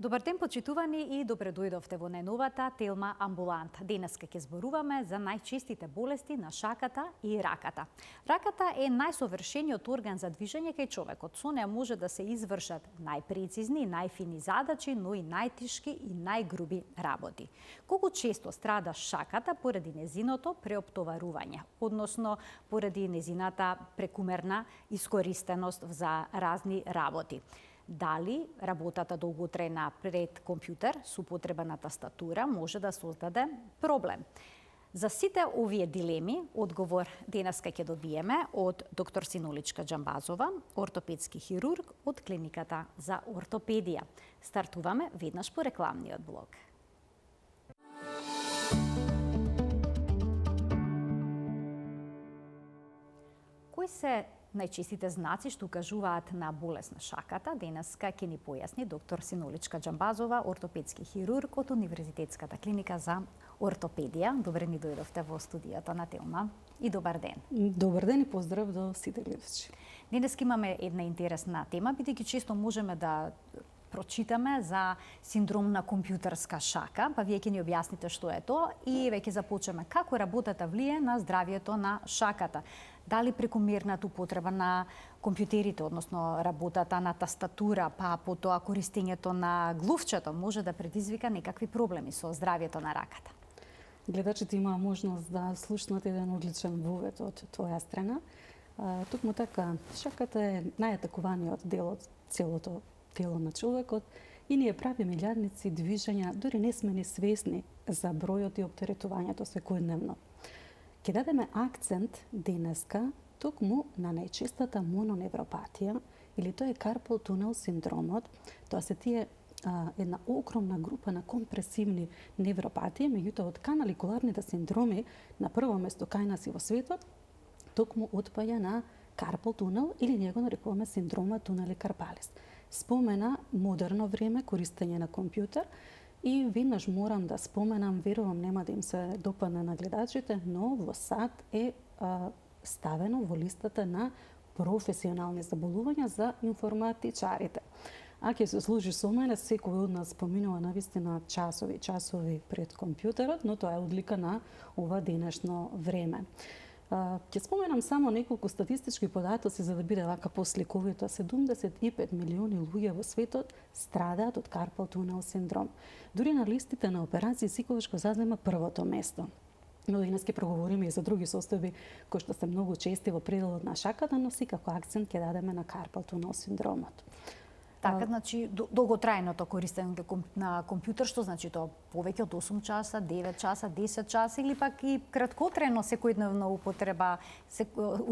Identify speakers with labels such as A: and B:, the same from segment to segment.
A: Добар ден, почитувани, и добре дојдовте во најновата Телма Амбулант. Денеска ќе зборуваме за најчестите болести на шаката и раката. Раката е најсовршениот орган за движење кај човекот. Со неа може да се извршат најпрецизни, најфини задачи, но и најтешки и најгруби работи. Колку често страда шаката поради незиното преоптоварување, односно поради незината прекумерна искористеност за разни работи. Дали работата долготрајна пред компјутер со употреба на тастатура може да создаде проблем? За сите овие дилеми одговор денеска ќе добиеме од доктор Синоличка Џамбазова, ортопедски хирург од клиниката за ортопедија. Стартуваме веднаш по рекламниот блок. Кои се најчестите знаци што укажуваат на болест на шаката? Денеска ќе ни појасни доктор Синоличка Џамбазова, ортопедски хирург од Универзитетската клиника за ортопедија. Добре ни дојдовте во студијата на Телма и добар ден.
B: Добар ден и поздрав до сите гледачи.
A: Денеска имаме една интересна тема, бидејќи често можеме да прочитаме за синдром на компјутерска шака, па вие ќе ни објасните што е тоа и веќе започнеме како работата влие на здравието на шаката. Дали прекомерната употреба на компјутерите, односно работата на тастатура, па потоа користењето на глувчето може да предизвика некакви проблеми со здравието на раката?
B: Гледачите имаа можност да слушнат еден одличен вовет од твоја страна. Токму така, шаката е најатакуваниот дел од целото тело на човекот и ние правиме илјадници движења, дури не сме ни свесни за бројот и оптеретувањето секојдневно. Ќе дадеме акцент денеска токму на најчестата мононевропатија, или тоа е карпал тунел синдромот. Тоа се тие една огромна група на компресивни невропатии, меѓутоа од каналикуларните синдроми на прво место кај нас и во светот, токму отпаѓа на карпал тунел или ние го нарекуваме синдрома тунели карпалис. Спомена модерно време користење на компјутер и веднаш морам да споменам, верувам нема да им се допадне на гледачите, но во САД е ставено во листата на професионални заболувања за информатичарите. А ќе се служи со мене, секој од нас поминува навистина часови пред компјутерот, но тоа е одлика на ова денешно време. Ќе споменам само неколку статистички податоци за да биде вака посликовито. 75 милиони луѓе во светот страдаат од карпал тунел синдром. Дури на листите на операции секогаш го зазема првото место. Но денес ќе проговориме и за други состојби кои што се многу чести во пределот на шаката, но секако акцент ќе дадеме на карпал тунел синдромот.
A: Така, значи, долготрајното користење на компјутер, што значи тоа? Повеќе од 8 часа, 9 часа, 10 часа или пак и краткотрено секојдневна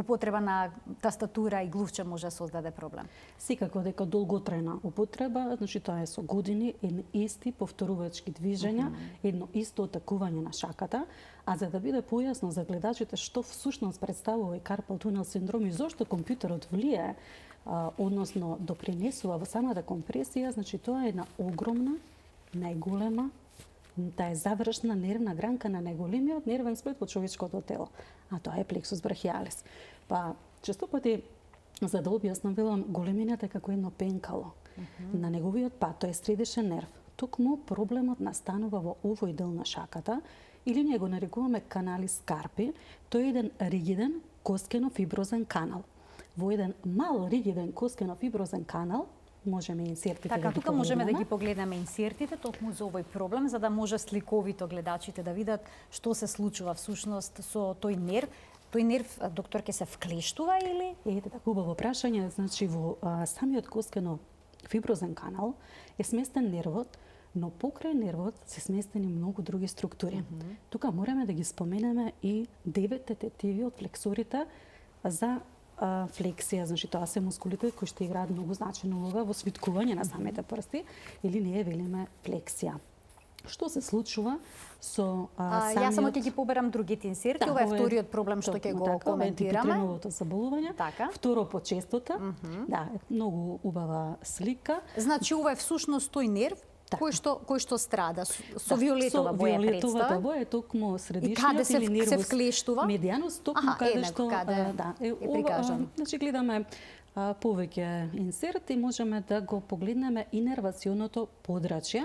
A: употреба на тастатура и глувче може да создаде проблем?
B: Секако дека долготрајна употреба, значи тоа е со години, исти повторувачки движења, едно исто атакување на шаката, а за да биде појасно за гледачите што всушност представува и карпал тунел синдром и зошто компјутерот влијае, односно допринесува во самата компресија, значи тоа е една огромна, најголема, таа е завршна нервна гранка на најголемиот нервен сплет во човечкото тело, а тоа е плексус брахиалис. Па, често пати, за да објаснам, велам, големината е како едно пенкало. На неговиот пат, тоа е средишен нерв. Токму проблемот настанува во овој дел на шаката, или ние го нарекуваме каналис карпи, тој е еден ригиден коскено-фиброзен канал. Во еден мал ригиден коскено-фиброзен канал можеме инсертите
A: така,
B: да ги
A: тука можеме да ги погледнеме инсертите токму за овој проблем, за да може сликовито гледачите да видат што се случува всушност со тој нерв. Тој нерв, доктор, ќе се вклештува или?
B: Ете, така убаво прашање. Значи, во самиот коскено-фиброзен канал е сместен нервот, но покрај нервот се сместени многу други структури. Тука мораме да ги споменеме и 9 тетиви од флексорите за флексија, значи тоа се мускулите кои што играат многу значајна улога во свиткување на самите прсти, или ние велиме флексија. Што се случува со самиот...
A: Јас само ќе ги поберам другите инсерти, ова е вториот проблем што ќе го коментираме.
B: Ова е заболување.
A: Така.
B: Второ по честота. Да, е многу убава слика.
A: Значи ова е всушност тој нерв кој што страда со виолетова боја представа.
B: Виолетовата боја е токму средишниот
A: или нервус. И каде се вклештува?
B: Медијанус, токму каде што
A: е прикажано.
B: Значи гледаме повеќе инсерти можеме да го погледнеме инервационото подрачје.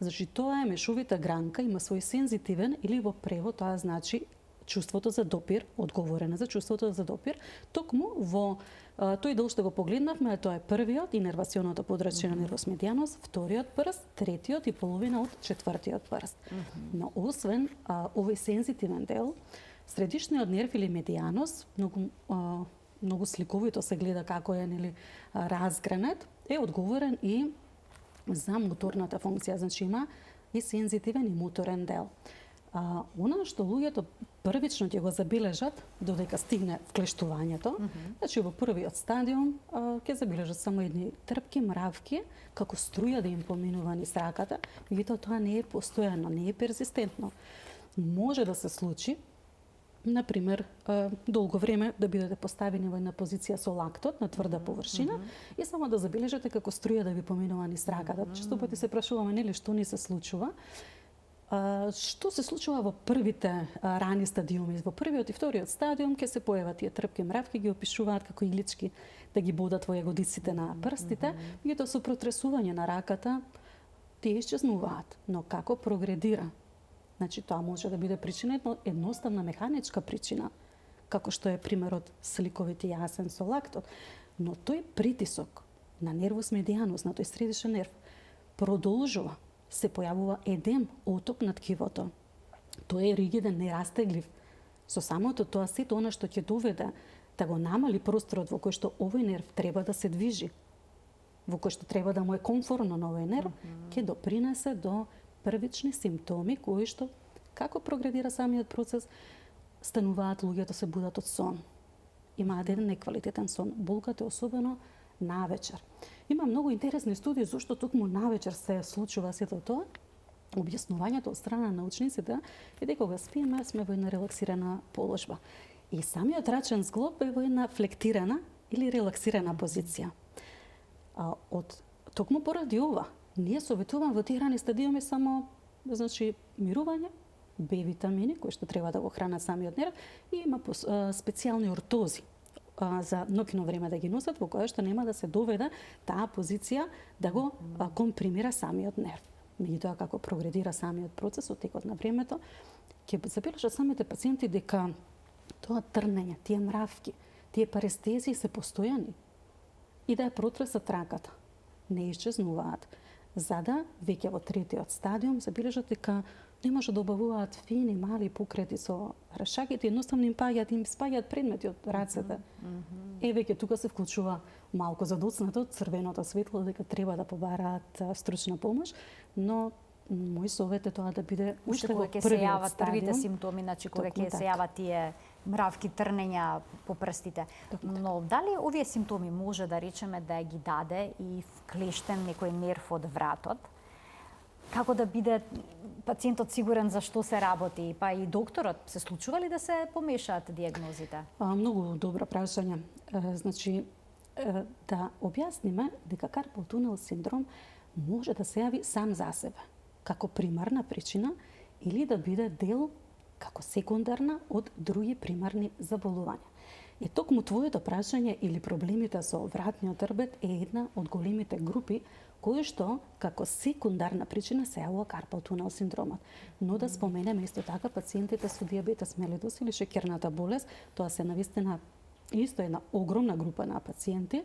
B: Значи тоа е мешовита гранка, има свој сензитивен или во превод тоа значи чувството за допир, одговорена за чувството за допир. Токму во тој дел што го погледнавме, тоа е првиот инервационото подрачје на нервус медианус, вториот прст, третиот и половина од четвртиот прст. Но освен овој сензитивен дел, средишниот нерв или медианус, многу сликовито се гледа како е разгранет, е одговорен и за моторната функција, значи има и сензитивен и моторен дел. Она што луѓето првично ќе го забележат додека стигне вклештувањето, значи во првиот стадиум ќе забележат само едни трпки мравки како струја да им поминува низ раката, меѓутоа тоа не е постојано, не е перзистентно. Може да се случи, например, долго време да бидете поставени во една позиција со лактот на тврда површина и само да забележите како струја да ви поминува низ раката. Често пати се прашуваме, нели, што ни се случува? Што се случува во првите рани стадиуми? Во првиот и вториот стадиум ќе се појават тие трпки мравки, ги опишуваат како иглички да ги бодат во јагодиците на прстите, меѓутоа со протресување на раката тие исчезнуваат. Но како прогредира? Значи тоа може да биде причина едноставна механичка причина, како што е примерот сликовит и јасен со лактот, но тој притисок на нервус медианус, на тој средишен нерв, продолжува. Се појавува едем, оток на ткивото. Тој е ригиден, нерастеглив. Со самото тоа сето она што ќе доведе да го намали просторот во кој што овој нерв треба да се движи, во кој што треба да му е комфорно на овој нерв, ќе допринесе до првични симптоми кои што, како прогредира самиот процес, стануваат луѓето се будат од сон. Имаат еден неквалитетен сон. Болката е особено навечер. Има многу интересни студии зашто токму навечер се случува сето тоа. Објаснувањето од страна на научниците е дека кога спиеме сме во една релаксирана положба. И самиот рачен зглоб е во една флектирана или релаксирана позиција. Токму поради ова, ние советуваме во тие рани стадиуми само, значи, мирување, Б витамини кои што треба да го хранат самиот нерв и има специјални ортози за ноќно време да ги носат, во која што нема да се доведе таа позиција да го компримира самиот нерв. Меѓутоа, како прогредира самиот процес од текот на времето, ќе забележат самите пациенти дека тоа трнење, тие мравки, тие парестезии се постојани и да ја протресат раката. Не исчезнуваат. За да веќе во третиот стадиум забележат дека не може да обавуваат фини, мали покрети со рашаките, едноставно им спаѓаат предмети од рацете. Веќе тука се вклучува малку задоцнато црвеното светло дека треба да побараат стручна помош, но мој совет е тоа да биде уште во
A: кога ќе се јават првите симптоми, значи кога ќе се јават тие мравки, трнења по прстите. Но дали овие симптоми може да речеме да ги даде и вклештен некој нерв од вратот? Како да биде пациентот сигурен за што се работи? Па и докторот, се случува ли да се помешаат диагнозите?
B: Многу добро прашање. Значи, да објасниме дека карпал тунел синдром може да се јави сам за себе, како примарна причина, или да биде дел како секундарна од други примарни заболувања. И токму твоето прашање или проблемите со вратниот рбет е една од големите групи кои што како секундарна причина се јавува карпал тунел синдромот. Но да споменеме исто така пациентите со диабетес мелитус или шеќерната болест, тоа се навистина исто една огромна група на пациенти,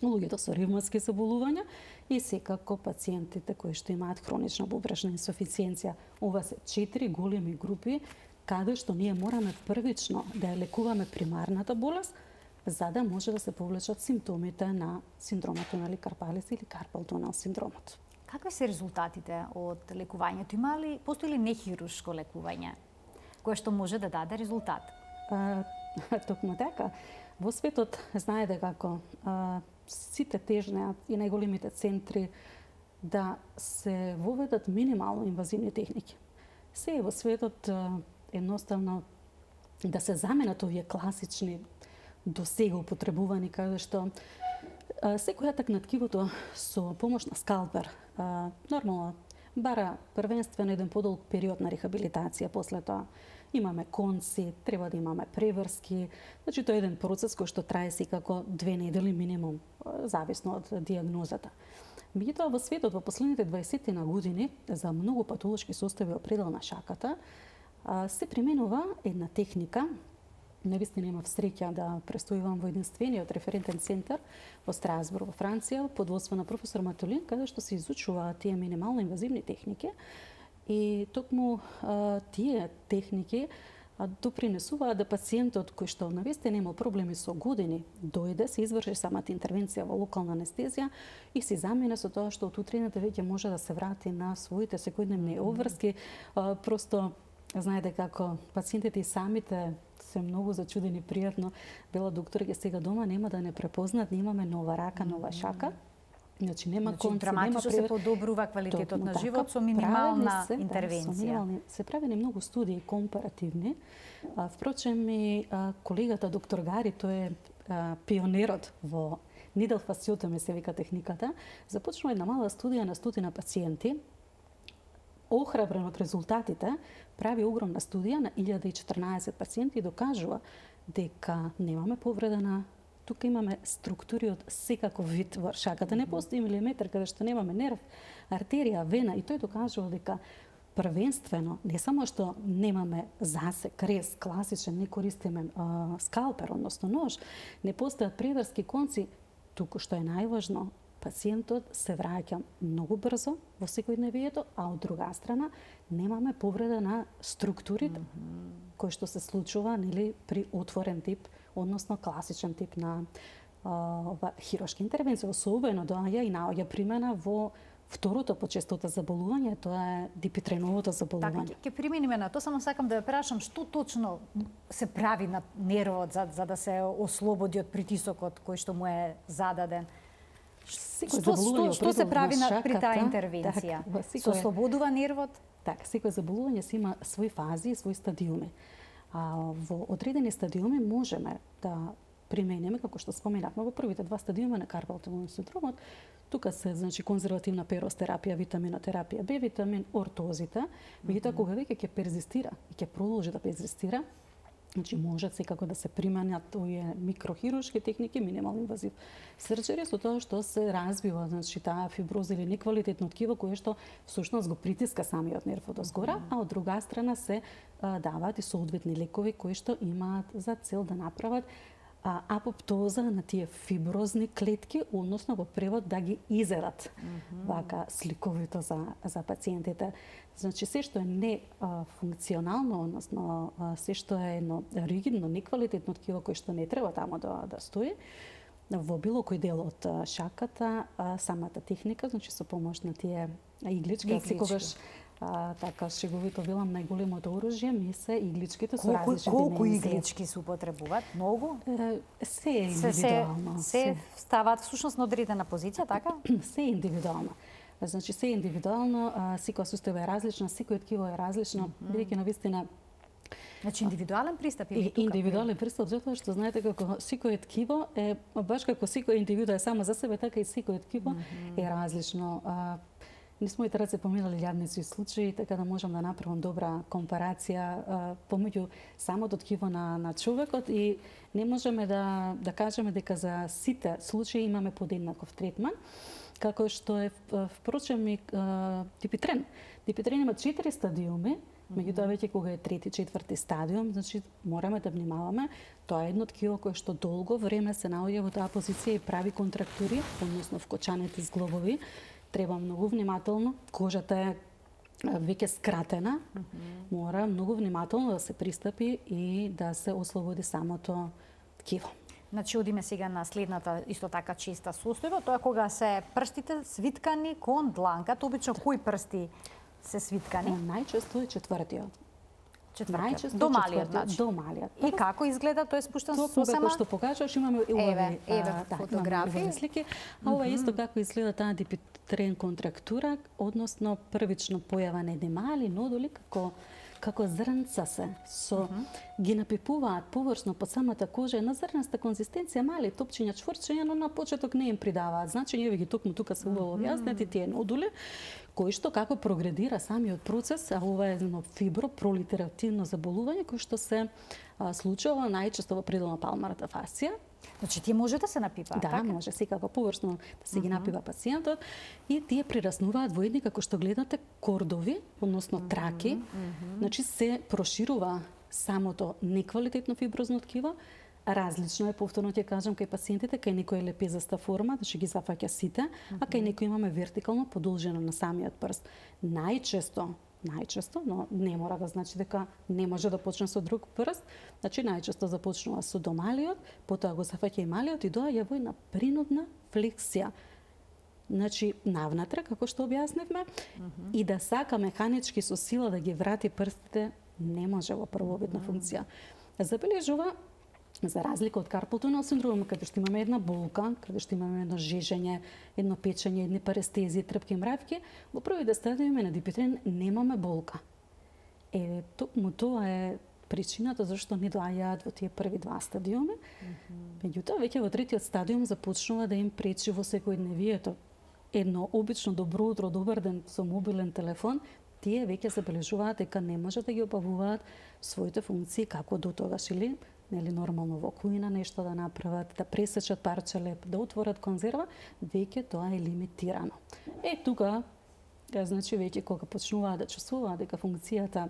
B: луѓето со ревматски заболувања и секако пациентите кои што имаат хронична бубрежна инсуфициенција. Ова се 4 големи групи каде што ние мораме првично да ја лекуваме примарната болест, за да може да се повлечат симптомите на синдромот тунели карпалис или карпал тунел синдромот.
A: Какви се резултатите од лекувањето? Постои ли нехируршко лекување кое што може да даде резултат?
B: Токму така. Во светот знаете како сите тежнеат и најголемите центри да се воведат минимално инвазивни техники. Се во светот едноставно да се заменат овие класични до сега употребувани, каде што секој атак на ткивото со помош на скалпер нормално бара првенствено еден подолг период на рехабилитација после тоа. Имаме конци, треба да имаме преврски. Значи тоа е еден процес кој што трае секако 2 недели минимум, зависно од дијагнозата. Меѓутоа во светот во последните 20 години за многу патолошки состојби во предел на шаката се применува една техника. Навистина имав среќа да престојувам во единствениот референтен центар во Страсбург, во Франција, под водство на професор Матулин, каде што се изучуваат тие минимално инвазивни техники. И токму тие техники допринесуваат да пациентот кој што навистина имал проблеми со години, дојде, се изврши самата интервенција во локална анестезија и се замине со тоа што од утрената веќе може да се врати на своите секојдневни обврски. Просто знаете како пациентите и самите се многу зачудени, пријатно. Бела докторке сега дома нема да не препознат, немаме нова рака, нова шака. Значи нема конци,
A: драматично се подобрува квалитетот на живот со минимална интервенција.
B: Се правени многу студии компаративни. Впрочем и колегата доктор Гари, тој е пионерот во needle fasciotomy се вика техниката, започнува една мала студија на 100 пациенти. Охрабрен од резултатите, прави огромна студија на 1014 пациенти и докажува дека немаме повреда на, тука имаме структури од секаков вид во шаката. Не постои милиметар каде што немаме нерв, артерија, вена, и тој докажува дека првенствено не само што немаме засек, рез класичен, не користиме скалпер, односно нож, не постојат преврски конци, туку што е најважно, пациентот се враќа многу брзо во секојдневието, а од друга страна немаме повреда на структурите кои што се случува нели при отворен тип, односно класичен тип на хируршка интервенција. Особено доаѓа и наоѓа примена во второто по честота заболување, тоа е дипитреновото заболување.
A: Така, ќе преминеме на тоа, само сакам да ве прашам што точно се прави на нервот за да се ослободи од притисокот кој што му е зададен. Што се прави при таа интервенција? Се ослободува нервот?
B: Така, секој заболување си има свои фази и свои стадиуми. Во одредени стадиуми можеме да примениме, како што споменавме, во првите 2 стадиума на карпалтовиот синдромот, тука се значи конзервативна перостерапија, витаминотерапија, Б витамин, ортозите, меѓутоа кога веќе ќе перзистира и ќе продолжи да перзистира, значи можат секако да се применат овие микрохируршки техники, минимално инвазив срџери, со тоа што се развива значи таа фиброза или неквалитетно ткиво кое што всушност го притиска самиот нерв од озгора, а од друга страна се даваат и соодветни лекови кои што имаат за цел да направат апоптоза на тие фиброзни клетки, односно во превод да ги изедат. Вака сликовито за пациентите. Значи се што е не функционално, односно се што е едно ригидно, неквалитетно ткиво кој што не треба таму да стои, во било кој дел од шаката, самата техника, значи со помош на тие иглички, секогаш така шеговито велам, најголемото оружје ми се игличките со различни димензии.
A: Колку иглички се употребуваат? Многу?
B: Се е индивидуално.
A: Се ставаат всушност на одредена позиција, така?
B: Се е индивидуално. Значи се е индивидуално, секоја состојба е различна, секој ткиво е различно, бидејќи навистина
A: Значи индивидуален пристап или тука?
B: Индивидуален пристап, затоа што знаете како секој ткиво е баш како секој индивиду е само за себе, така и секој ткиво е различно. Низ моите раце поминали јавници случаи, така да можам да направам добра компарација помеѓу самото ткиво на човекот и не можеме да кажеме дека за сите случаи имаме подеднаков третман, како што е впрочем и дипитрен. Дипитрен има 4 стадиуми, меѓутоа веќе кога е 3-4 стадиум, значи мораме да внимаваме. Тоа е едно ткиво кое што долго време се наоѓа во таа позиција и прави контрактури, односно вкочаните зглобови. Треба многу внимателно, кожата е веќе скратена, мора многу внимателно да се пристапи и да се ослободи самото ткиво.
A: Значи, одиме сега на следната исто така честа состојба, тоа кога се прстите свиткани кон дланката, обично кои прсти се свиткани?
B: Најчесто е четвртиот.
A: До малиот, значи.
B: До малиот.
A: И како изгледа, тој е спуштен со
B: сама? Како што покажуваш, имаме
A: еве фотографии.
B: Слики. А ова исто како изгледа таа дипитрен контрактура, односно првично појава на едни мали нодули, како како зрнца ги напипуваат површно под самата кожа, една зрнаста конзистенција, мали топчиња, чврчиња, но на почеток не им придаваат значење, еве ги токму тука се убаво објаснети тие нодули, кои што како прогредира самиот процес, а ова е едно фибропролитеративно заболување кој што се случува најчесто во пределно палмарната фасција.
A: Значи тие може да се напипаат,
B: така? Да, може секако површно да се ги напива пациентот и тие прираснуваат во едни, како што гледате, кордови, односно траки. Значи се проширува самото неквалитетно фиброзно ткиво. Различно е, повторно ќе кажам, кај пациентите, кај некој е лепезаста форма, значи ги зафаќа сите, а кај некој имаме вертикално подолжено на самиот прст. Најчесто, но не мора да значи дека не може да почне со друг прст. Значи најчесто започнува со до малиот, потоа го зафаќа и малиот и доаѓа во една принудна флексија. Значи навнатре, како што објаснивме, и да сака механички со сила да ги врати прстите, не може во првобитна функција. Забележува, за разлика од карпал тунел синдром, каде што имаме една болка, каде што имаме едно жежење, едно печење, едни парестези, трпки, мравки, во првите стадиуми на дипетрен немаме болка. Токму тоа е причината зашто не доаѓаат во тие први два стадиуми. Меѓутоа, веќе во третиот стадиум започнува да им пречи во секојдневието. Едно обично добро утро, добар ден со мобилен телефон, тие веќе забележуваат дека не може да ги обавуваат своите функции како до тогаш, или нормално во кујна нешто да направат, да пресечат парче леп, да отворат конзерва, веќе тоа е лимитирано. Тука, значи веќе кога почнуваат да чувствуваат дека функцијата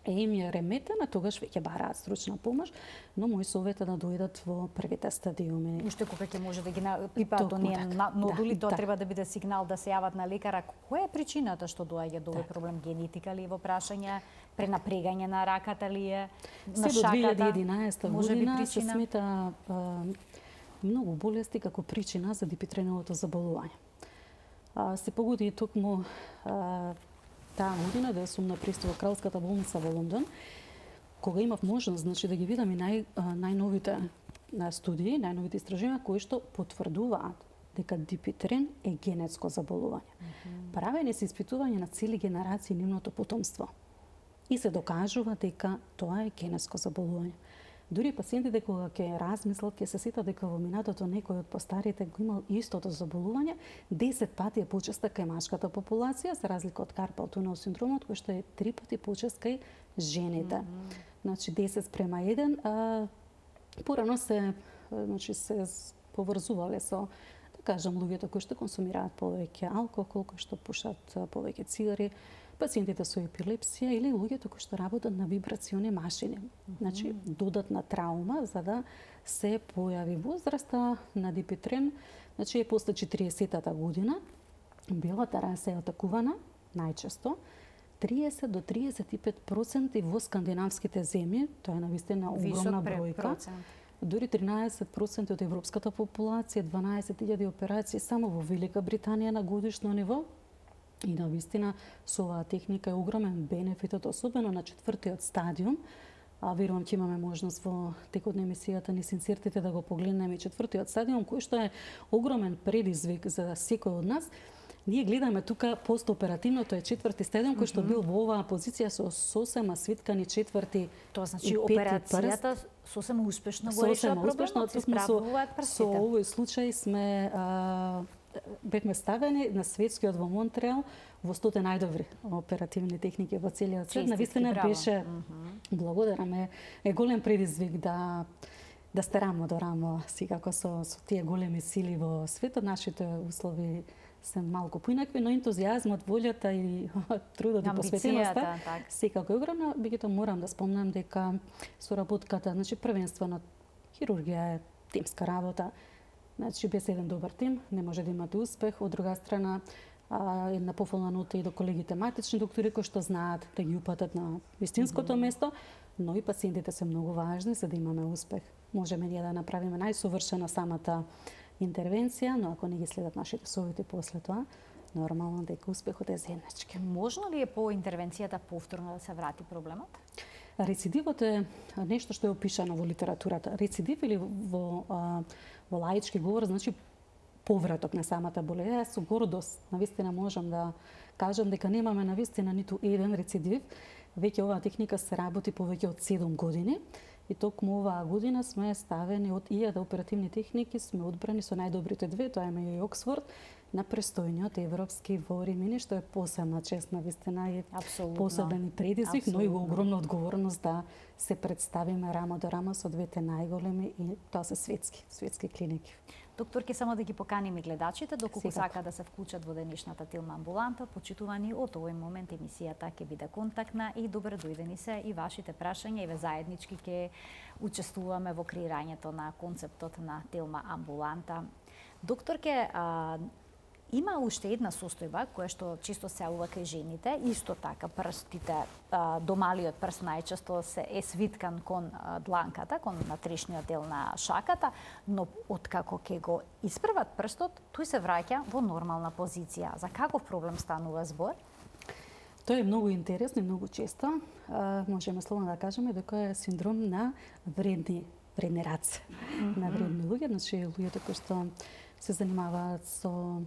B: им е реметена, тогаш веќе бараат стручна помош, но мој совет е да дојдат во првите стадиуми.
A: Уште кога ќе може да ги напипаат оние нодули, тоа треба да биде сигнал да се јават на лекара. Која е причината што доаѓа до овој проблем? Генетика ли во прашање, пренапрегање на раката ли е, на шаката?
B: Се до 2011 година се смета многу болести како причина за дипитреновото заболување. Се погоди токму таа година да сум на пристап во Кралската болница во Лондон, кога имав можност, значи, да ги видам и најновите студии, најновите истражувања кои што потврдуваат дека дипитрен е генетско заболување. Правени се испитувања на цели генерации нивното потомство и се докажува дека тоа е генетско заболување. Дури пациентите кога ќе размислат, ќе се сетат дека во минатото некој од постарите го имал истото заболување, 10 пати е почест кај машката популација, за разлика од карпал тунел синдромот, кој што е 3 пати почест кај жените. Значи 10:1, порано се поврзувале со, да кажам, луѓето кои што консумираат повеќе алкохол, кои што пушат повеќе цигари, пациентите со епилепсија или луѓето кои што работат на вибрациони машини. Значи, додатна траума за да се појави возраста на дипитрен, значи е после 40-та година, белата раса е атакувана најчесто, 30 до 35% во скандинавските земји, тоа е навистина огромна бројка. Дури 13% од европската популација, 12.000 операции само во Велика Британија на годишно ниво. И навистина со оваа техника е огромен бенефитот, особено на 4-тиот стадиум. Верувам ќе имаме можност во текот на емисијата низ инсертите да го погледнеме 4-тиот стадиум, кој што е огромен предизвик за секој од нас. Ние гледаме тука постоперативното е 4-ти стадиум кој што бил во оваа позиција со сосема свиткани 4-ти.
A: Тоа значи операцијата сосема успешно го решава проблемот, се справуваат прстите.
B: Со овој случај сме бевме ставени на светскиот во Монтреал во 100 најдобри оперативни техники во целиот свет. Навистина беше, благодараме, е голем предизвик да сте рамо до рамо секако со тие големи сили во светот. Нашите услови се малку поинакви, но ентузијазмот, волјата и трудот и посветеноста секако е огромна. Меѓутоа морам да спомнам дека соработката, значи првенствено хирургија е тимска работа. Значи, без еден добар тим не може да имате успех. Од друга страна, една пофална нота и до колегите матични доктори кои што знаат да ги упатат на вистинското место, но и пациентите се многу важни за да имаме успех. Можеме ние да направиме најсовршена самата интервенција, но ако не ги следат нашите совети после тоа, нормално дека успехот е заеднички.
A: Можно ли е по интервенцијата повторно да се врати проблемот?
B: Рецидивот е нешто што е опишано во литературата. Рецидив или во лаички говор, значи повраток на самата болест. Јас со гордост навистина можам да кажам дека немаме навистина ниту еден рецидив. Веќе оваа техника се работи повеќе од 7 години. И токму оваа година сме ставени од 1000 оперативни техники, сме одбрани со најдобрите две, тоа е и Оксфорд, на престојниот европски во Римини, што е посебна чест, навистина и посебен предизвик, но и огромна одговорност да се представиме рамо до рамо со двете најголеми, и тоа се светски клиники.
A: Докторки, само да ги поканиме гледачите, доколку сака да се вклучат во денешната Тилма амбуланта, почитувани, од овој момент емисијата ќе биде контактна и добре дојдени се и вашите прашања, и ве заеднички ќе учествуваме во креирањето на концептот на Тилма амбуланта. Докторке, има уште една состојба која што често се јавува кај жените, исто така прстите, домалиот прст најчесто е свиткан кон дланката, кон натрешниот дел на шаката, но откако ќе го испрват прстот, тој се враќа во нормална позиција. За каков проблем станува збор?
B: Тоа е многу интересно и многу често. Можеме слободно да кажеме дека е синдром на вредни раце, на вредни луѓе, значи луѓето кои што се занимаваат со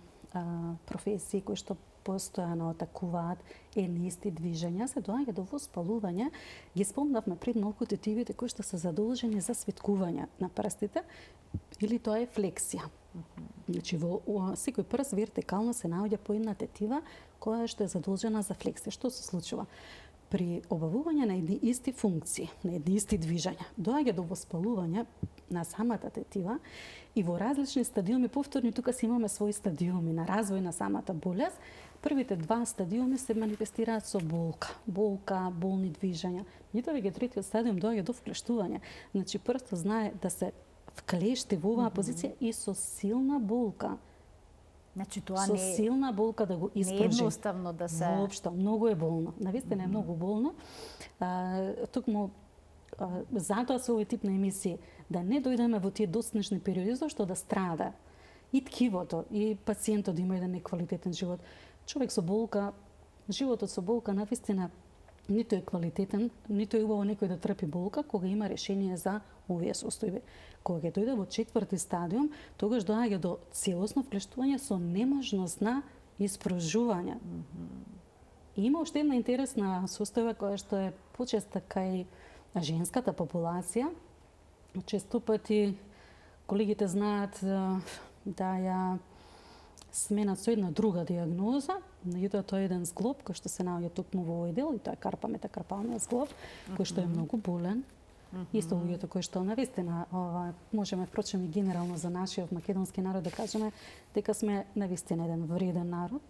B: професии кои што постојано атакуваат едни исти движења, се доаѓа до воспалување. Ги спомнавме пред малку тетивите кои што се задолжени за свиткување на прстите, или тоа е флексија. Значи во секој прст вертикално се наоѓа по една тетива која што е задолжена за флексија. Што се случува? При обавување на едни исти функции, на едни исти движења, доаѓа до воспалување на самата тетива и во различни стадиуми, повторно тука си имаме своји стадиуми на развој на самата болест. Првите два стадиуми се манифестираат со болка, болни движења. Меѓутоа веќе третиот стадиум доаѓа до вклештување. Значи прстот знае да се вклешти во оваа позиција и со силна болка.
A: Значи тоа
B: со силна болка да го испружи.
A: Не е едноставно да се...
B: Воопшто, многу е болно. Навистина е многу болно. Токму затоа се овој тип на емисии, да не дојдеме во тие доснежни периоди, зашто да страда и ткивото, и пациентот да има еден неквалитетен живот. Човек со болка, животот со болка навистина ниту е квалитетен, ниту е убаво некој да трпи болка кога има решение за овие состојби. Кога ќе дојде во четврти стадиум, тогаш доаѓа до целосно вклештување со неможност на испружување. И има уште една интересна состојба која што е почеста кај женската популација. Често пати колегите знаат да ја сменат со една друга диагноза, меѓутоа тоа е еден зглоб кој што се наоѓа токму во овој дел, и тоа е метакарпалниот зглоб, кој што е многу болен. Исто луѓето кои што навистина можеме впрочем и генерално за нашиот македонски народ да кажеме дека сме навистина еден вреден народ,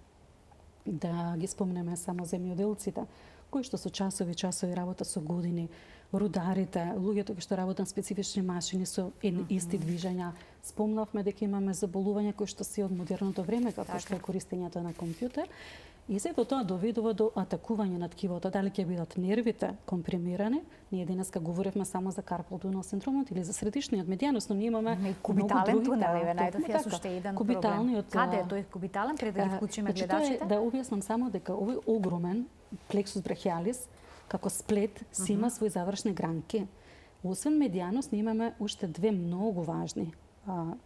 B: да ги спомнеме само земјоделците кои што со часови работа со години, рударите, луѓето кои што работат на специфични машини со исти движења. Спомнавме дека имаме заболувања кои што се од модерното време, како што е користењето на компјутер. И сето тоа доведува до атакување на ткивото, дали ќе бидат нервите компримирани. Ние денеска говоревме само за карпал тунел синдромот или за средишниот медијанус, но ние имаме
A: кубитален тунел, најдов јас уште еден проблем. Каде е тој кубитален, пред да ги вклучиме гледачите?
B: Да објаснам само дека овој огромен плексус брахиалис како сплет си има свои завршни гранки. Освен медијанус, ние имаме уште две многу важни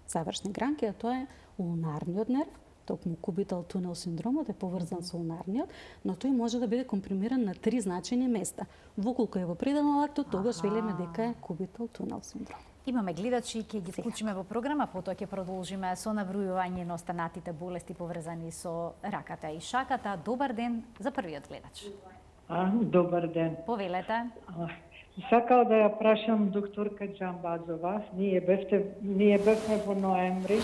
B: завршни гранки, а тоа е улнарниот нерв. Токму кубитал тунел синдромот е поврзан со улнарниот, но тој може да биде компримиран на 3 значајни места. Воколку е во пределна лактот, тогаш велиме дека е кубитал тунел синдром.
A: Имаме гледачи, ќе ги вклучиме во програма, потоа ќе продолжиме со набројување на останатите болести поврзани со раката и шаката. Добар ден за првиот гледач.
C: Добар ден.
A: Повелете.
C: Сакал да ја прашам докторка Џамбазова. Ние бевме во ноември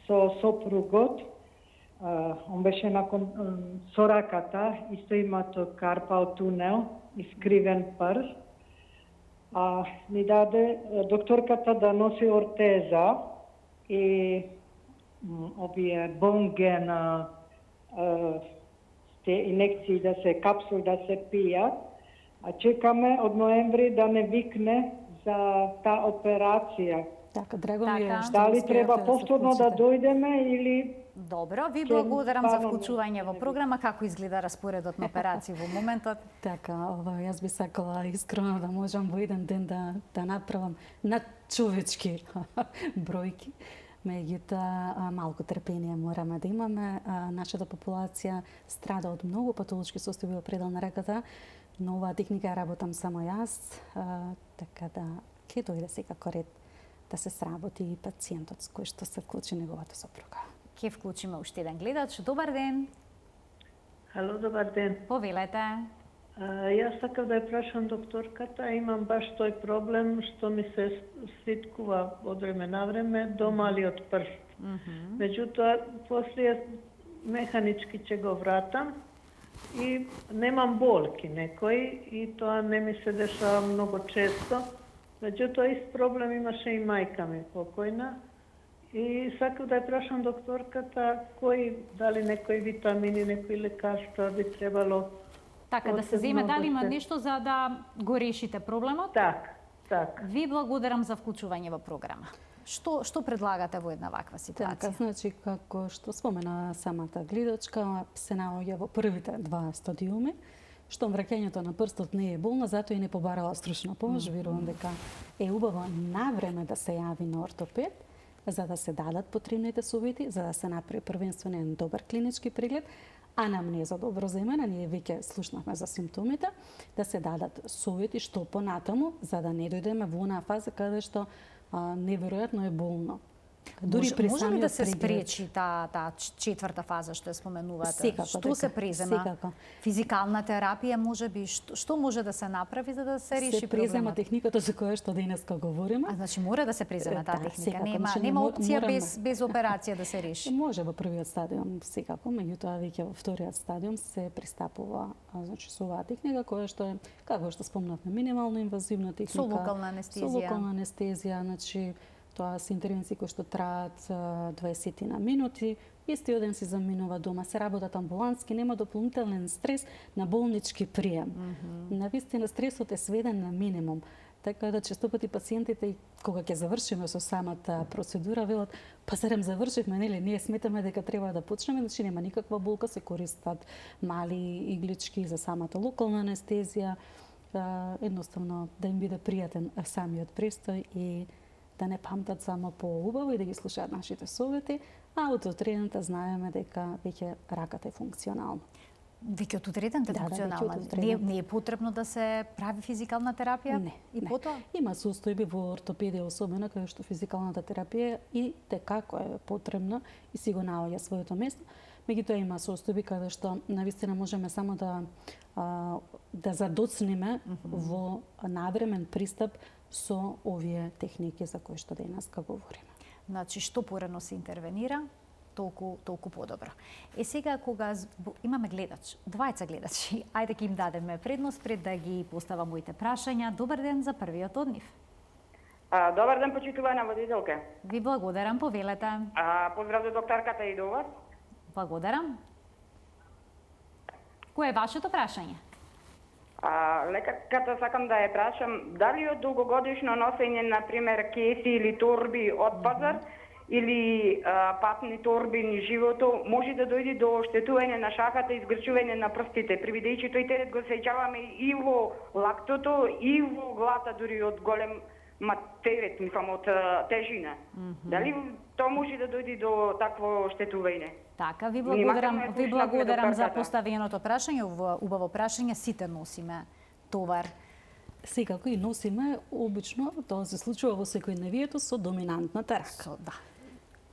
C: со сопругот. Он беше со раката, исто има тој карпал тунел, искривен прст. Ни даде докторката да носи ортеза и овие бонген инекции да се капсул да се пијат. Чекаме од ноември да не викне за таа операција.
B: Така, драго ми е што
C: дали треба повторно да дојдеме или...
A: Добро, ви благодарам за вклучување во програма. Како изгледа распоредот на операции во моментот?
B: Така, јас би сакала искрено да можам во еден ден да направам надчовечки бројки. Меѓутоа, малку трпение мораме да имаме. Нашата популација страда од многу патолошки состојби во предел на раката Но оваа техника ја работам само јас, така да ќе дојде секако ред да се сработи и пациентот с кој што се вклучи неговата сопруга.
A: Ќе вклучиме уште еден гледач. Добар ден.
C: Ало, добар ден.
A: Повелете.
C: Јас сакав да ја прашам докторката, имам баш тој проблем што ми се свиткува од време на време до малиот прст. Меѓутоа, после механички ќе го вратам и немам болки некои и тоа не ми се дешава многу често. Меѓутоа, ист проблем имаше и мајка ми покојна. И сакав да ја прашам докторката дали некои витамини, некои лекарства би требало
A: Така, да се земе дали има нешто за да го решите проблемот?
C: Так.
A: Ви благодарам за вклучување во програма. Што предлагате во една ваква ситуација?
B: Така, значи, како што спомена самата гледачка, се наоѓа во првите 2 стадиуми, што враќањето на прстот не е болно, затоа и не побарала стручна помош. Верувам дека е убаво навреме да се јави на ортопед, за да се дадат потребните совети, за да се направи првенствено еден добар клинички преглед, анамнеза добро земена, ние веќе слушнавме за симптомите, да се дадат совети што понатаму, за да не дојдеме во онаа фаза каде што неверојатно е болно.
A: Може ли да се спречи таа четврта фаза што ја споменувате?
B: Секако,
A: што се презема?
B: Секако.
A: Физикална терапија можеби, што може да се направи за да се реши проблемот?
B: Се презема техниката за која што денеска говориме.
A: Значи мора да се презема таа техника,
B: секако.
A: нема опција без операција да се реши.
B: Може во првиот стадиум секако, меѓутоа веќе во вториот стадиум се пристапува значи со оваа техника која што е, како што спомнавме, минимално инвазивна техника.
A: Со локална
B: анестезија, значи тоа се интервенции кои што траат 20 на минути, истиот ден се заминува дома, се работат амбулантски, нема дополнителен стрес на болнички прием. Навистина стресот е сведен на минимум. Така да често пати пациентите, кога ќе завршиме со самата процедура, велат, па зарем завршивме, нели, ние сметаме дека треба да почнеме, значи нема никаква болка, се користат мали иглички за самата локална анестезија, едноставно да им биде пријатен самиот престој и да не памтат само поубаво и да ги слушаат нашите совети, а од утредента знаеме дека веќе раката е функционална.
A: Веќе од утредента е функционална? Не е потребно да се прави физикална терапија?
B: Не.
A: И потоа?
B: Има состојби во ортопедија особено каде што физикалната терапија и текако е потребна и си го наоѓа своето место. Меѓутоа има состојби каде што навистина можеме само да задоцнеме во навремен пристап со овие техники за кои што денеска говориме.
A: Значи, што порано се интервенира, толку подобро. Сега, кога имаме гледач, двајца гледачи, ајде ќе им дадеме предност пред да ги постава моите прашања. Добар ден за првиот од нив.
D: Добар ден, почитувана водителка.
A: Ви благодарам, повелете.
D: Поздрав до докторката и до вас.
A: Благодарам. Кој е вашето прашање?
D: Лекарката сакам да ја прашам, дали од долгогодишно носење, например, кеси или торби од пазар, или патни торби низ живото, може да дојде до оштетување на шаката и изгрчување на прстите, привидејќи тој терет го сеќаваме и во лактото, и во глата, дури од голем терет, мислам, од тежина. Дали тоа може да дојде до такво оштетување?
A: Така, ви благодарам за поставеното прашање, убаво прашање, сите носиме товар.
B: Секако и носиме, обично тоа се случува во секојдневието со доминантната рака.
A: Да.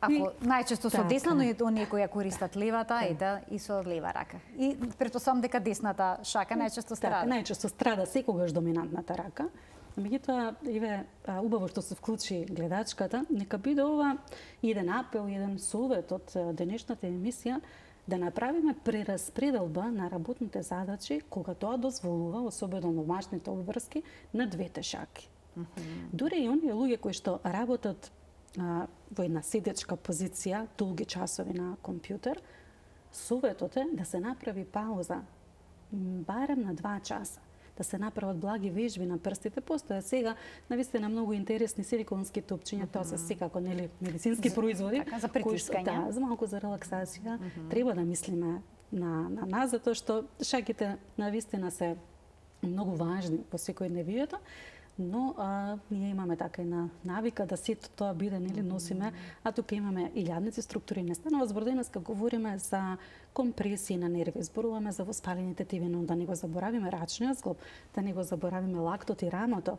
A: Ако најчесто со десна, но и оние кои ја користат левата, и со лева рака. И претпоставам дека десната шака најчесто страда.
B: Така, најчесто страда секогаш доминантната рака. Меѓутоа, убаво што се вклучи гледачката, нека биде ова еден апел, еден совет од денешната емисија, да направиме прераспределба на работните задачи кога тоа дозволува, особено домашните обврски, на двете шаки. Дури и оние луѓе кои што работат во една седечка позиција, долги часови на компјутер, советот е да се направи пауза, барем на 2 часа, да се направат благи вежби на прстите. Постоја сега навистина многу интересни силиконски топчиња, тоа се секако нели медицински производи,
A: така, за притискање.
B: За малку за релаксација. Треба да мислиме на нас, затоа што шаките навистина се многу важни во секојдневието, Но ние имаме така една навика да сето тоа биде, нели, носиме, а тука имаме илјадници структури. Не станува збор денеска, говориме за компресии на нерви, зборуваме за воспалените тетиви, но да не го заборавиме рачниот зглоб, да не го заборавиме лактот и рамото.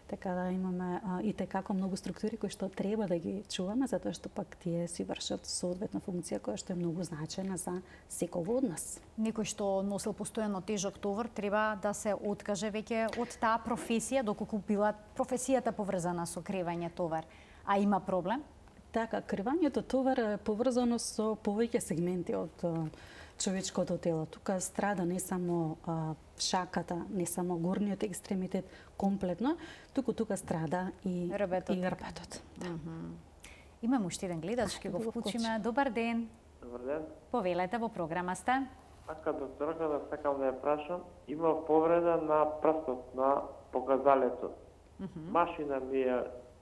B: Така да имаме и како многу структури кои што треба да ги чуваме, затоа што пак тие си вршат соодветна функција која што е многу значајна за секој од нас.
A: Некој што носел постојано тежок товар треба да се откаже веќе од таа професија, доколку била професијата поврзана со кревање товар, а има проблем?
B: Така, кревањето товар е поврзано со повеќе сегменти од човечкото тело. Тука страда не само шаката, не само горниот екстремитет комплетно, тука страда и рбетот.
A: Да. Имаме уште еден гледач, ќе го вклучиме. Добар ден.
E: Добар ден.
A: Повелете, во програма сте.
E: Така, докторка, да сакам да ја прашам. Има повреда на прстот, на показалецот. Машина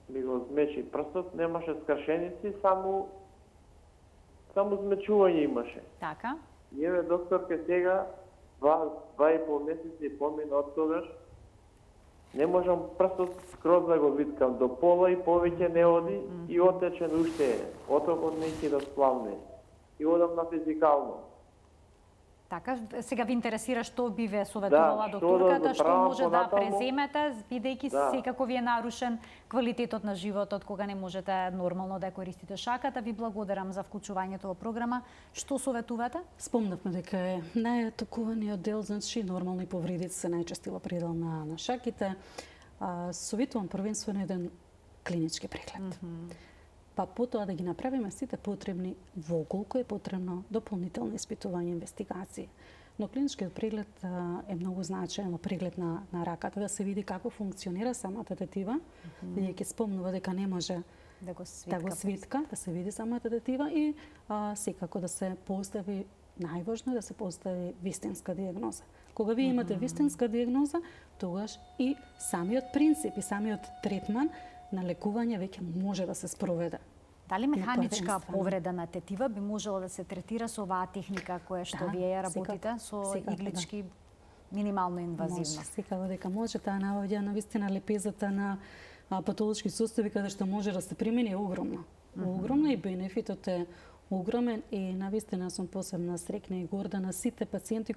E: ми го змечи прстот, немаше скршеници, само змечување имаше.
A: Така.
E: И еве, докторке, сега 2,5 месеци помина од тогаш, не можам прстот скроз да го виткам до пола и повеќе не оди и отечен уште е. Отокот не ќе да сплавне. И одам на физикално.
A: Така, сега ви интересира што би ве советувала докторката, што може да преземете, бидејќи секако ви е нарушен квалитетот на животот кога не можете нормално да користите шаката. Ви благодарам за вклучувањето во програма. Што советувате?
B: Спомнавме дека е најатакуваниот дел, значи нормални повреди се најчесто во предел на шаките. Советувам првенствено еден клинички преглед. Па потоа да ги направиме сите потребни воколку е потребно дополнително испитување, инвестигации. Но клиничкиот преглед е многу значаен, преглед на раката, да се види како функционира самата тетива, бидејќи спомнува дека не може да го свитка, да се види самата тетива и секако да се постави, најважно е да се постави вистинска диагноза. Кога вие имате вистинска диагноза, тогаш и самиот принцип и самиот третман на лекување веќе може да се спроведе.
A: Дали механичка повреда на тетива би можела да се третира со оваа техника која што вие ја работите, со иглички минимално инвазивно?
B: Секако дека може, таа наоѓа на вистина лепезата на патолошки состојби каде што може да се примени огромно. Огромно и бенефитот е огромен и навистина сум посебно среќна и горда на сите пациенти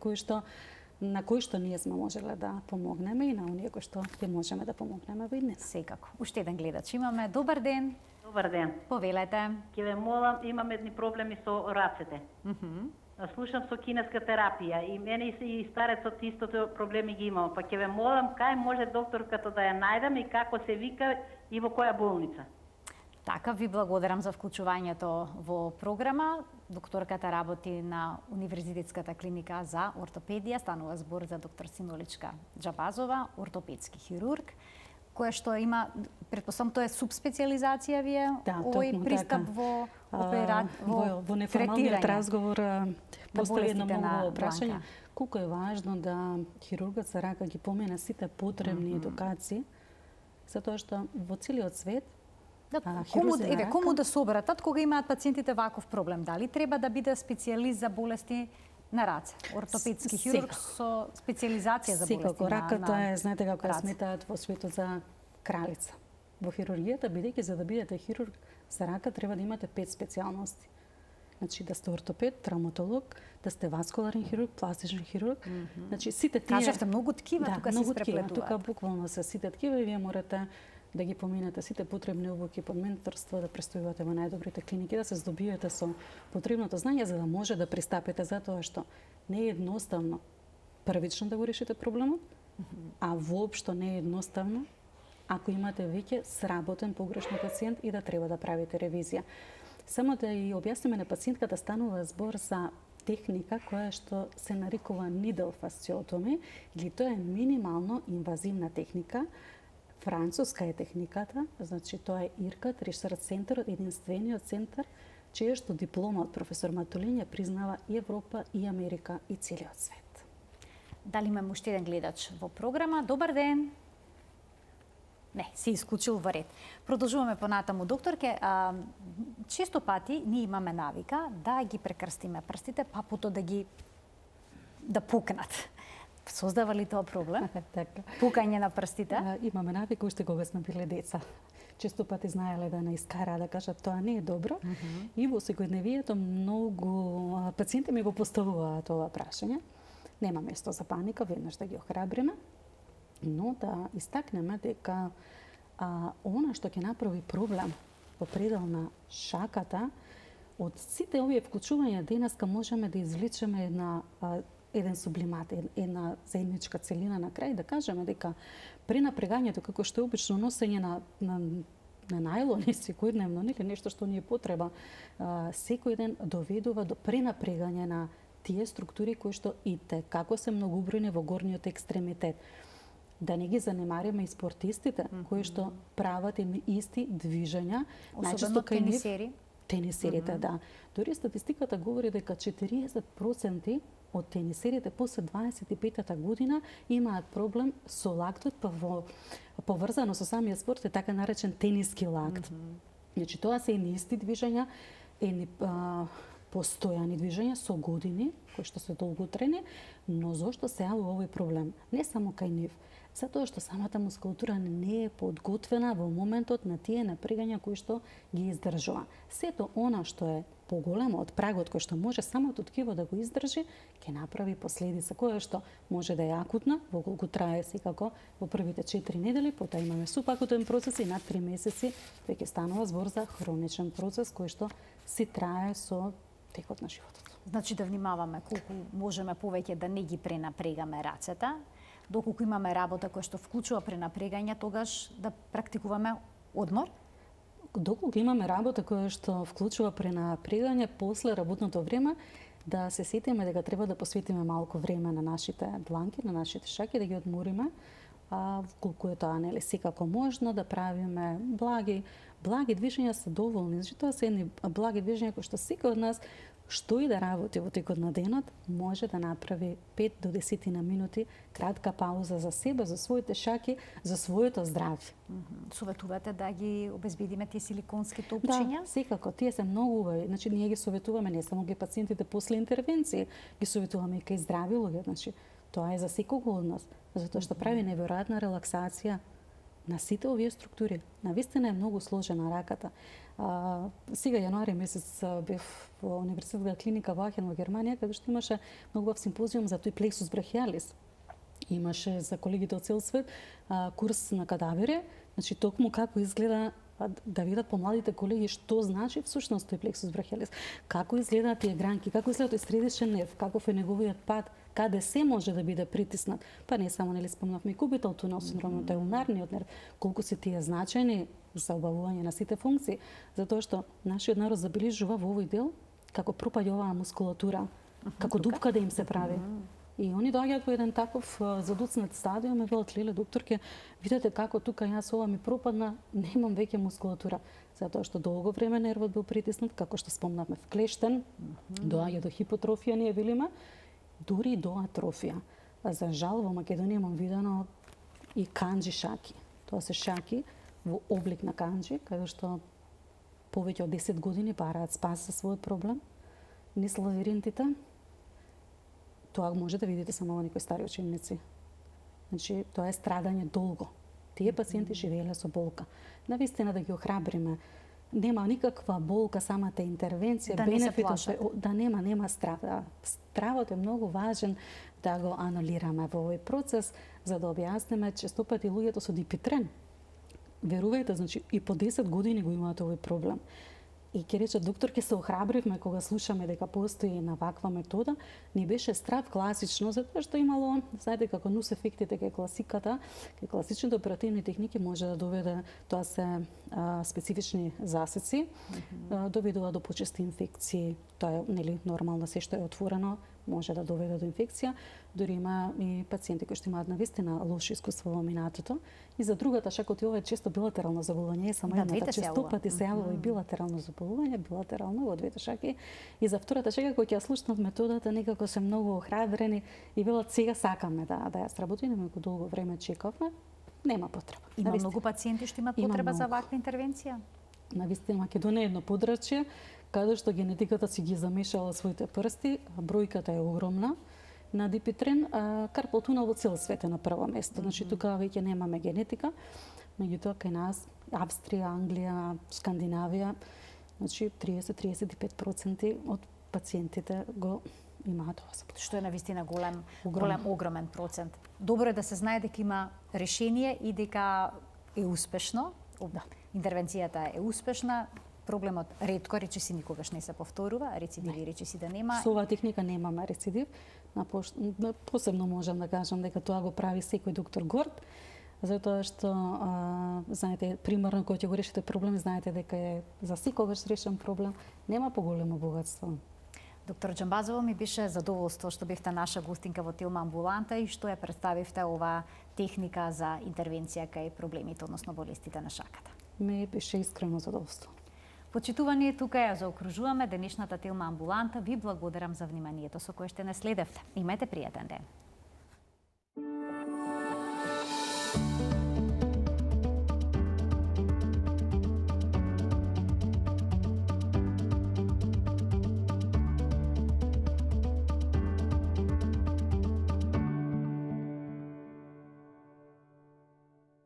B: на кои што ние сме можеле да помогнеме и на оние кои што ќе можеме да помогнеме во иднина.
A: Секако. Уште еден гледач имаме. Добар ден.
F: Добар ден.
A: Повелете.
F: Ќе ве молам, имам едни проблеми со рацете. Слушам со кинеска терапија и мене и старецот истото проблеми ги имам. Па ќе ве молам, кај може докторката да ја најдам и како се вика и во која болница?
A: Така, ви благодарам за вклучувањето во програма. Докторката работи на Универзитетската клиника за ортопедија. Станува збор за доктор Синоличка Џабазова, ортопедски хирург, која што има, претпоставам, тоа е субспециализација вие, овој пристап во
B: во неформалниот разговор постои едно многу прашање. Колку е важно да хирургот за рака ги помена сите потребни едукации, затоа што во целиот свет
A: кому да се обратат кога имаат пациентите ваков проблем? Дали треба да биде специјалист за болести на раце? Ортопедски хирург со специализација за болести на раце?
B: Секако, раката е, знаете како ја сметаат во светот за кралица. Во хирургијата, бидејќи за да бидете хирург за рака, треба да имате 5 специјалности. Значи да сте ортопед, травматолог, да сте васкуларен хирург, пластичен хирург. Значи сите тие
A: кажавте многу ткива, тука се испреплетуваат.
B: Тука буквално се сите ткива и вие морате да ги поминете сите потребни обуки под менторство, да престојувате во најдобрите клиники, да се здобиете со потребното знање за да може да пристапите, затоа што не е едноставно првично да го решите проблемот, а воопшто не е едноставно ако имате веќе сработен погрешно пациент и да треба да правите ревизија. Само да ја објасниме на пациентката, станува збор за техника која што се нарекува needle fasciotomy, или тоа е минимално инвазивна техника. Француска е техниката, значи тоа е ИРКАТ, Ресерч центарот, единствениот центар, чија што диплома од професор Матулин ја признава и Европа, и Америка, и целиот свет.
A: Дали имаме уште еден гледач во програма? Добар ден. Не, се исклучил во ред. Продолжуваме понатаму, докторке. Често пати ние имаме навика да ги прекрстиме прстите, па потоа да пукнат. Создава ли тоа проблем?
B: Така.
A: Пукање на прстите?
B: Имаме навика уште кога сме биле деца. Често пати знаеле да не искара, да кажат тоа не е добро. И во секојдневието многу пациенти ми го поставуваат ова прашање. Нема место за паника, веднаш да ги охрабриме, но да истакнеме дека она што ќе направи проблем во предел на шаката, од сите овие вклучувања денеска можеме да извлечеме еден сублимат, една заедничка целина на крај, да кажеме дека пренапрегањето, како што е обично носење на најлони секојдневно, нели нешто што ни е потреба, секој ден доведува до пренапрегање на тие структури кои што како се многобројни во горниот екстремитет. Да не ги занемариме и спортистите кои што прават исти движења,
A: особено тенисери.
B: Тенисерите, да. Дори статистиката говори дека 40% од тенисерите после 25-та година имаат проблем со лактот, поврзано со самиот спорт, е така наречен тениски лакт. Значи, тоа се едни исти движења, едни постојани движења со години, кои што се долготрени, но зошто се јавува овој проблем? Не само кај нив, затоа што самата мускулатура не е подготвена во моментот на тие напрегања кои што ги издржува. Сето она што е поголемо од прагот кој што може самото ткиво да го издржи, ќе направи последица која што може да е акутна, во колку трае секако во првите 4 недели, потоа имаме супакутен процес и над 3 месеци веќе станува збор за хроничен процес кој што си трае со текот на животот.
A: Значи да внимаваме колку можеме повеќе да не ги пренапрегаме рацете, доколку имаме работа која што вклучува пренапрегање, тогаш да практикуваме одмор?
B: Доколку имаме работа која што вклучува пренапрегање, после работното време да се сетиме дека треба да посветиме малку време на нашите дланки, на нашите шаки, да ги одмориме, колку е тоа нели секако можно, да правиме благи движења се доволни. Значи тоа се едни благи движења кои што секој од нас што и да работи во текот на денот, може да направи 5 до 10 минути кратка пауза за себе, за своите шаки, за своето здравје.
A: Советувате да ги обезбедиме тие силиконски топчиња?
B: Да, секако, тие се многу убави. Значи ние ги советуваме не само ги пациентите после интервенции, ги советуваме и кај здрави луѓе. Значи тоа е за секого од нас, затоа што прави неверојатна релаксација на сите овие структури. Навистина е многу сложена раката. Сега јануари месец бев во универзитетска клиника во Ахен во Германија, каде што имаше многу убав симпозиум за тој плексус брахиалис. Имаше за колегите од цел свет курс на кадавери, значи токму како изгледа да видат помладите колеги што значи всушност тој плексус брахиалис, како изгледаат тие гранки, како изгледа тој средишен нерв, каков е неговиот пат, каде се може да биде притиснат. Па не само нели спомнавме и кубитал тунел синдром, тој улнарниот нерв, колку се тие значајни за обавување на сите функции, затоа што нашиот народ забележува во овој дел како пропаѓа оваа мускулатура, како дупка да им се прави. И они доаѓаат во еден таков задуцнат стадиум и велат: леле докторке, видете како тука јас ова ми пропадна, немам веќе мускулатура, затоа што долго време нервот бил притиснат, како што спомнавме, вклештен, доаѓа до хипотрофија, ние велиме, дури до атрофија. За жал во Македонија имам видено и канџи шаки. Тоа се шаки во облик на канџи, каде што повеќе од 10 години бараат спас за својот проблем, низ лавиринтите. Тоа може да видите само во некои стари ученици. Значи, тоа е страдање долго. Тие пациенти живееле со болка. Навистина да ги охрабриме. Нема никаква болка самата интервенција,
A: да
B: бенефитот да нема страв. Стравот е многу важен да го анулираме во овој процес, за да објасниме често пати луѓето со дипитрен. Верувајте, значи и по 10 години го имаат овој проблем. И ќе рече, докторке, се охрабривме кога слушаме дека постои на ваква метода. Не беше страв класично, затоа што имало, знаете, како нус ефектите кај класиката, кај класичните оперативни техники може да доведе, тоа се специфични засеци, доведува до почести инфекции. Тоа е нели нормално, се што е отворено може да доведе до инфекција. Дури има и пациенти кои што имаат навистина лошо искуство во минатото. И за другата шака, ова е често билатерално заболување, е само едната, често пати се јавува и билатерално заболување, билатерално во двете шаки. И за втората шака, кој ќе ја слушнат методата, некако се многу охрабрени и велат: сега сакаме да ја сработиме, но долго време чекавме, нема потреба.
A: Има многу пациенти што имаат потреба за ваква интервенција?
B: Навистина Македонија е едно подрачје каде што генетиката си ги замешала своите прсти, бројката е огромна на дипитрен, карпалтуна во цел свет е на прво место. Значи тука веќе немаме генетика, меѓутоа кај нас Австрија, Англија, Скандинавија, значи 30-35% од пациентите го имаат ова заболување.
A: Што е навистина огромен процент. Добро е да се знае дека има решение и дека е успешно. Интервенцијата е успешна. Проблемот ретко, речиси никогаш не се повторува, рецидиви речиси да нема.
B: Со оваа техника немаме рецидив. Посебно можам да кажам дека тоа го прави секој доктор горд, затоа што знаете, примерно кога ќе го решите проблем, знаете дека е за секогаш решен проблем, нема поголемо богатство.
A: Доктор Џамбазова, ми беше задоволство што бевте наша гостинка во Тилма амбуланта и што ја представивте оваа техника за интервенција кај проблемите, односно болестите на шаката.
B: Ми беше искрено задоволство.
A: Почитувани, тука ја заокружуваме денешната Тилма амбуланта. Ви благодарам за вниманието со кое што не следевте. Имајте пријатен ден.